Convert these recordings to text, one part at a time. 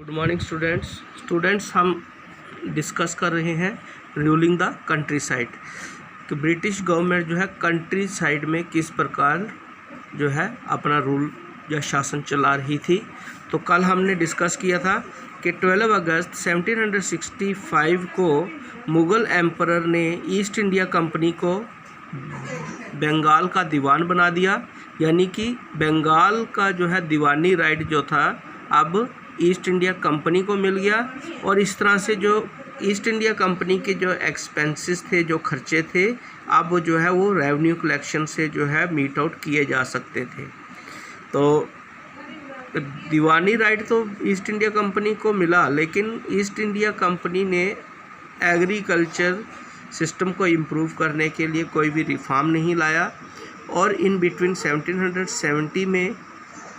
Good morning students हम discuss कर रहे हैं रूलिंग द कंट्री साइड कि ब्रिटिश गवर्नमेंट जो है कंट्री साइड में किस प्रकार जो है अपना रूल या शासन चला रही थी। तो कल हमने डिस्कस किया था कि 12 अगस्त 1765 को मुग़ल एम्परर ने ईस्ट इंडिया कंपनी को बंगाल का दीवान बना दिया, यानी कि बंगाल का जो है दीवानी राइट जो था अब ईस्ट इंडिया कंपनी को मिल गया। और इस तरह से जो ईस्ट इंडिया कंपनी के जो एक्सपेंसेस थे, जो खर्चे थे, अब जो है वो रेवेन्यू कलेक्शन से जो है मीट आउट किए जा सकते थे। तो दीवानी राइट तो ईस्ट इंडिया कंपनी को मिला, लेकिन ईस्ट इंडिया कंपनी ने एग्रीकल्चर सिस्टम को इम्प्रूव करने के लिए कोई भी रिफॉर्म नहीं लाया। और इन बिटवीन 1770 में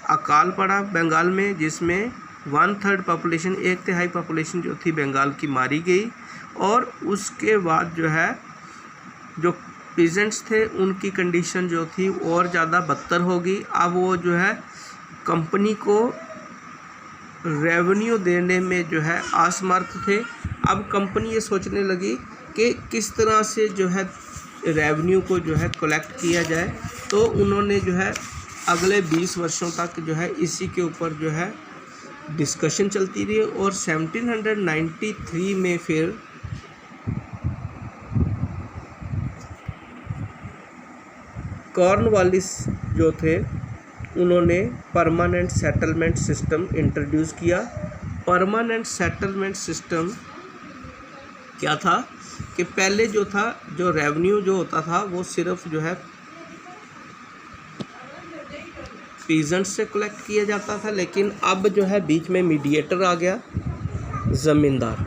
अकाल पड़ा बंगाल में, जिसमें 1/3 पॉपुलेशन, 1/3 पॉपुलेशन जो थी बंगाल की मारी गई। और उसके बाद जो है जो पीजेंट्स थे उनकी कंडीशन जो थी और ज़्यादा बदतर हो गई। अब वो जो है कंपनी को रेवेन्यू देने में जो है असमर्थ थे। अब कंपनी ये सोचने लगी कि किस तरह से जो है रेवेन्यू को जो है कलेक्ट किया जाए। तो उन्होंने जो है अगले 20 वर्षों तक जो है इसी के ऊपर जो है डिस्कशन चलती रही। और 1793 में फिर कॉर्नवालिस जो थे उन्होंने परमानेंट सेटलमेंट सिस्टम इंट्रोड्यूस किया। परमानेंट सेटलमेंट सिस्टम क्या था कि पहले जो था, जो रेवेन्यू जो होता था वो सिर्फ जो है पीजेंट से कलेक्ट किया जाता था, लेकिन अब जो है बीच में मीडिएटर आ गया, ज़मींदार।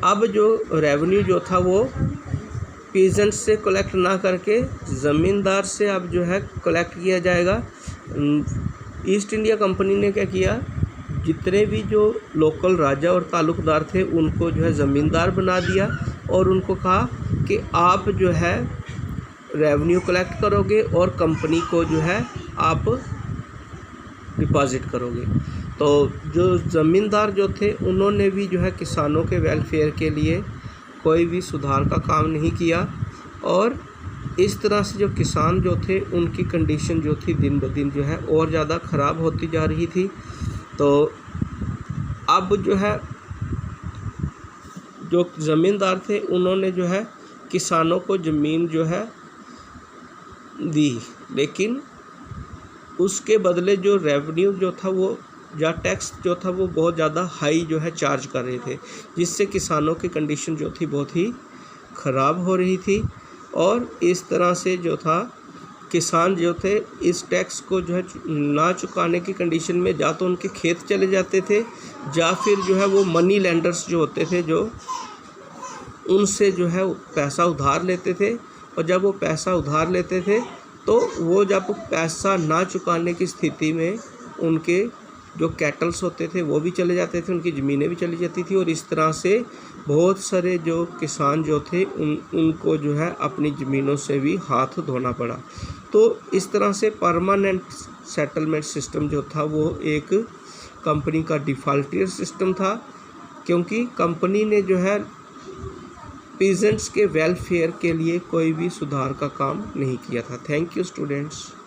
अब जो रेवेन्यू जो था वो पीजेंट से कलेक्ट ना करके ज़मींदार से अब जो है कलेक्ट किया जाएगा। ईस्ट इंडिया कंपनी ने क्या किया, जितने भी जो लोकल राजा और तालुकदार थे उनको जो है ज़मींदार बना दिया और उनको कहा कि आप जो है रेवेन्यू कलेक्ट करोगे और कंपनी को जो है आप डिपॉजिट करोगे। तो जो ज़मींदार जो थे उन्होंने भी जो है किसानों के वेलफेयर के लिए कोई भी सुधार का काम नहीं किया। और इस तरह से जो किसान जो थे उनकी कंडीशन जो थी दिन ब दिन जो है और ज़्यादा ख़राब होती जा रही थी। तो अब जो है जो ज़मींदार थे उन्होंने जो है किसानों को ज़मीन जो है दी, लेकिन उसके बदले जो रेवेन्यू जो था वो या टैक्स जो था वो बहुत ज़्यादा हाई जो है चार्ज कर रहे थे, जिससे किसानों की कंडीशन जो थी बहुत ही ख़राब हो रही थी। और इस तरह से जो था किसान जो थे इस टैक्स को जो है ना चुकाने की कंडीशन में या तो उनके खेत चले जाते थे या फिर जो है वो मनी लेंडर्स जो होते थे जो उनसे जो है पैसा उधार लेते थे। और जब वो पैसा उधार लेते थे तो वो जब पैसा ना चुकाने की स्थिति में उनके जो कैटल्स होते थे वो भी चले जाते थे, उनकी ज़मीनें भी चली जाती थी। और इस तरह से बहुत सारे जो किसान जो थे उनको जो है अपनी ज़मीनों से भी हाथ धोना पड़ा। तो इस तरह से परमानेंट सेटलमेंट सिस्टम जो था वो एक कंपनी का डिफ़ॉल्टियर सिस्टम था, क्योंकि कंपनी ने जो है पीजेंट्स के वेलफेयर के लिए कोई भी सुधार का काम नहीं किया था। Thank you students.